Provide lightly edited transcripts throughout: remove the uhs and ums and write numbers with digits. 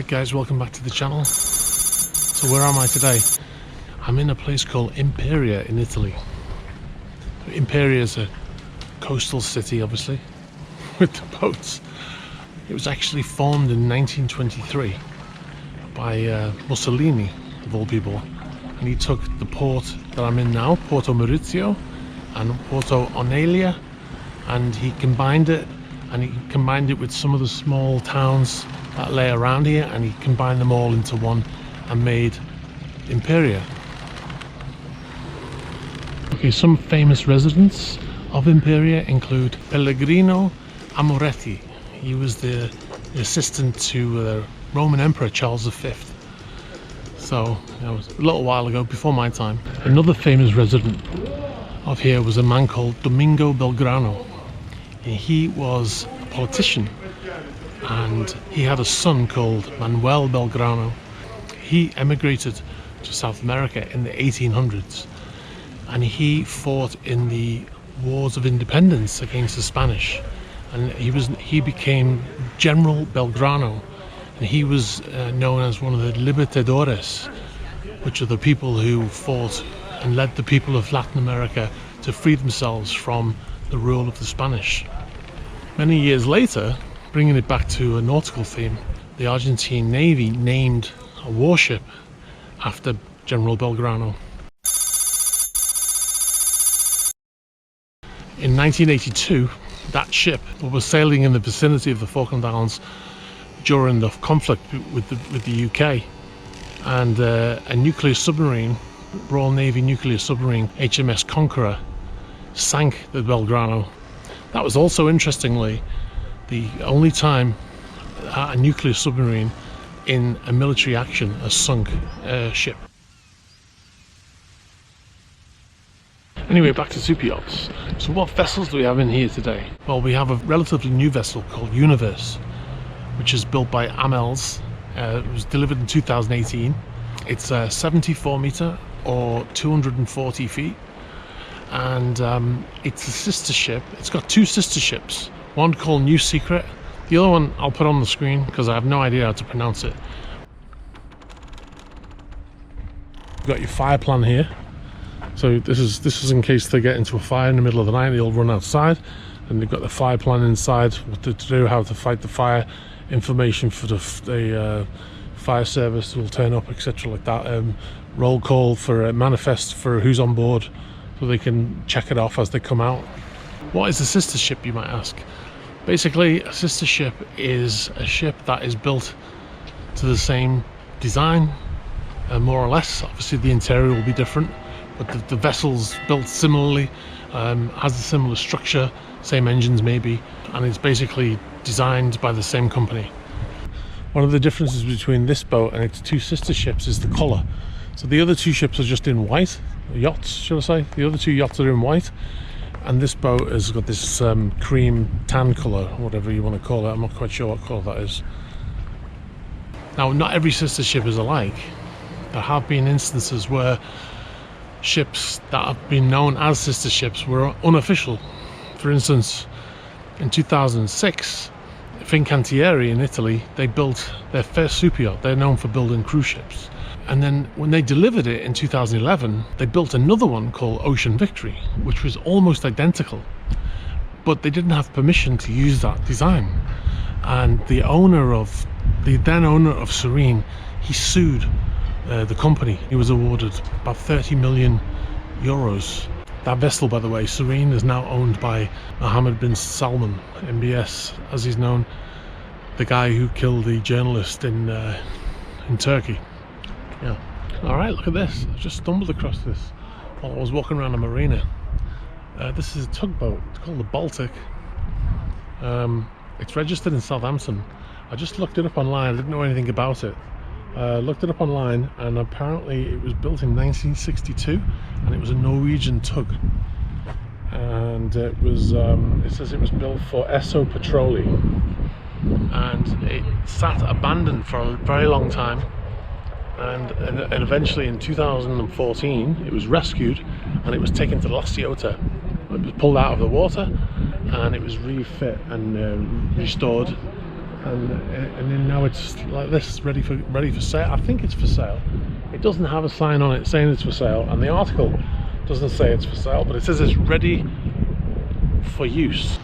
guys, welcome back to the channel. So where am I today? I'm in a place called Imperia in Italy. Imperia is a coastal city, obviously, with the boats. It was actually formed in 1923 by Mussolini, of all people, and he took the port that I'm in now, Porto Maurizio and Porto Onelia, and he combined it with some of the small towns that lay around here, and he combined them all into one and made Imperia. Okay, some famous residents of Imperia include Pellegrino Amoretti. He was the assistant to the Roman Emperor Charles V. So, it was a little while ago, before my time. Another famous resident of here was a man called Domingo Belgrano. He was a politician, and he had a son called Manuel Belgrano. He emigrated to South America in the 1800s, and he fought in the wars of independence against the Spanish, and he became General Belgrano, and he was known as one of the Libertadores, which are the people who fought and led the people of Latin America to free themselves from the rule of the Spanish. Many years later, bringing it back to a nautical theme, the Argentine Navy named a warship after General Belgrano. In 1982, that ship was sailing in the vicinity of the Falkland Islands during the conflict with the UK, and a nuclear submarine, Royal Navy nuclear submarine HMS Conqueror, sank the Belgrano. That was also, interestingly, the only time a nuclear submarine in a military action has sunk a ship. Anyway, back to super yachts. So what vessels do we have in here today? Well, we have a relatively new vessel called Universe, which is built by Amels. It was delivered in 2018. It's a 74 meter or 240 feet, and it's a sister ship. It's got two sister ships, one called New Secret, the other one I'll put on the screen because I have no idea how to pronounce it. You've got your fire plan here. So this is in case they get into a fire in the middle of the night, they'll run outside, and they've got the fire plan inside, what to do, how to fight the fire, information for the fire service will turn up, etc. like that. Roll call for a manifest for who's on board, so they can check it off as they come out. What is a sister ship, you might ask? Basically, a sister ship is a ship that is built to the same design, more or less. Obviously the interior will be different, but the vessel's built similarly, has a similar structure, same engines maybe, and it's basically designed by the same company. One of the differences between this boat and its two sister ships is the colour. So the other two ships are just in white, yachts should I say, the other two yachts are in white, and this boat has got this cream tan colour, whatever you want to call it. I'm not quite sure what colour that is. Now, not every sister ship is alike. There have been instances where ships that have been known as sister ships were unofficial. For instance, in 2006, Fincantieri in Italy, they built their first super yacht. They're known for building cruise ships. And then when they delivered it in 2011, they built another one called Ocean Victory, which was almost identical, but they didn't have permission to use that design. And the then owner of Serene, he sued the company. He was awarded about 30 million euros. That vessel, by the way, Serene, is now owned by Mohammed bin Salman, MBS as he's known, the guy who killed the journalist in Turkey. Yeah. All right, look at this. I just stumbled across this while I was walking around a marina. This is a tugboat. It's called the Baltic. It's registered in Southampton. I just looked it up online. I didn't know anything about it. Looked it up online, and apparently it was built in 1962, and it was a Norwegian tug. And it was, it says it was built for Esso Petroli, and it sat abandoned for a very long time. And eventually in 2014 it was rescued, and it was taken to La Ciotta. It was pulled out of the water, and it was refit and restored and then now it's like this, ready for sale. I think it's for sale. It doesn't have a sign on it saying it's for sale, and the article doesn't say it's for sale, but it says it's ready for use.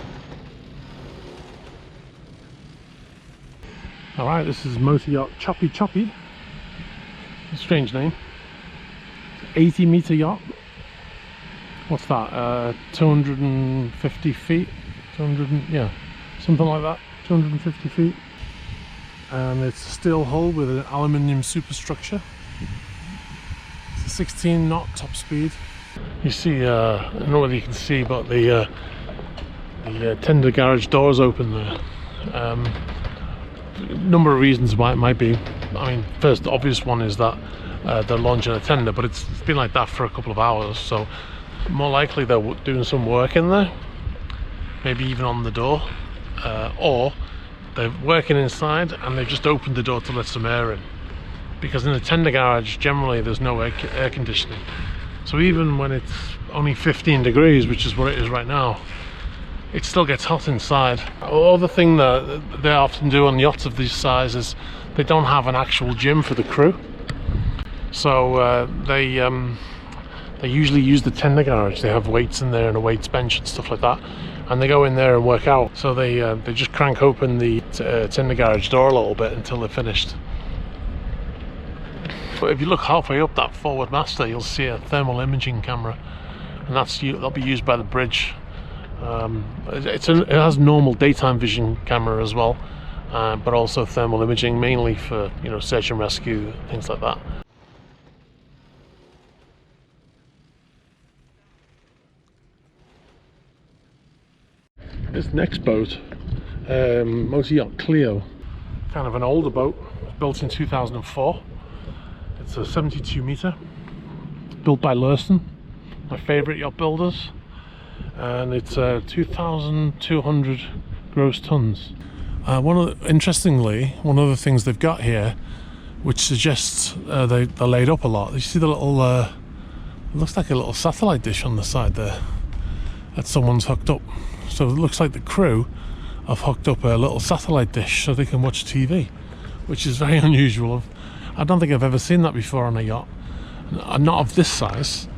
All right, this is motor yacht Choppy. A strange name. 80-meter yacht. What's that? 250 feet. 200, yeah, something like that. 250 feet. And it's a steel hull with an aluminium superstructure. It's a 16 knot top speed. You see, I don't know whether you can see, but the tender garage doors open there. Number of reasons why it might be. I mean, first obvious one is that they're launching a tender, but it's been like that for a couple of hours, so more likely they're doing some work in there, maybe even on the door, or they're working inside and they've just opened the door to let some air in, because in a tender garage generally there's no air conditioning, so even when it's only 15 degrees, which is what it is right now, it still gets hot inside. Other thing that they often do on yachts of this size is they don't have an actual gym for the crew, so they usually use the tender garage. They have weights in there and a weights bench and stuff like that, and they go in there and work out. So they just crank open the tender garage door a little bit until they're finished. But if you look halfway up that forward master, you'll see a thermal imaging camera, and that'll be used by the bridge. It has normal daytime vision camera as well, but also thermal imaging, mainly for, you know, search and rescue, things like that. This next boat, motor yacht Cleo, kind of an older boat, built in 2004. It's a 72 meter, built by Lursen, my favourite yacht builders. And it's 2,200 gross tons. Interestingly, one of the things they've got here, which suggests they're laid up a lot. You see the little, it looks like a little satellite dish on the side there that someone's hooked up. So it looks like the crew have hooked up a little satellite dish so they can watch TV, which is very unusual. I don't think I've ever seen that before on a yacht, not of this size.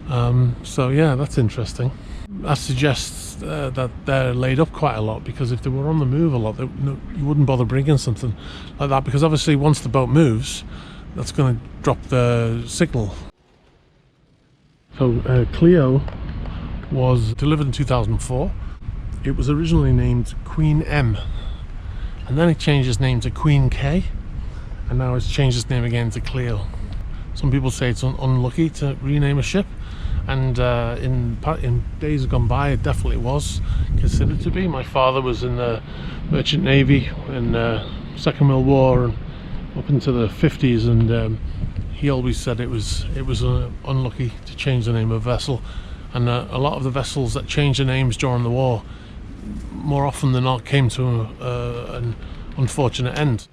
So yeah, that's interesting. That suggests that they're laid up quite a lot, because if they were on the move a lot, you wouldn't bother bringing something like that, because obviously once the boat moves, that's going to drop the signal. So Cleo was delivered in 2004. It was originally named Queen M, and then it changed its name to Queen K, and now it's changed its name again to Cleo. Some people say it's unlucky to rename a ship, and in days gone by it definitely was considered to be. My father was in the Merchant Navy in Second World War and up into the 50s, and he always said it was unlucky to change the name of a vessel, and a lot of the vessels that changed their names during the war, more often than not, came to an unfortunate end.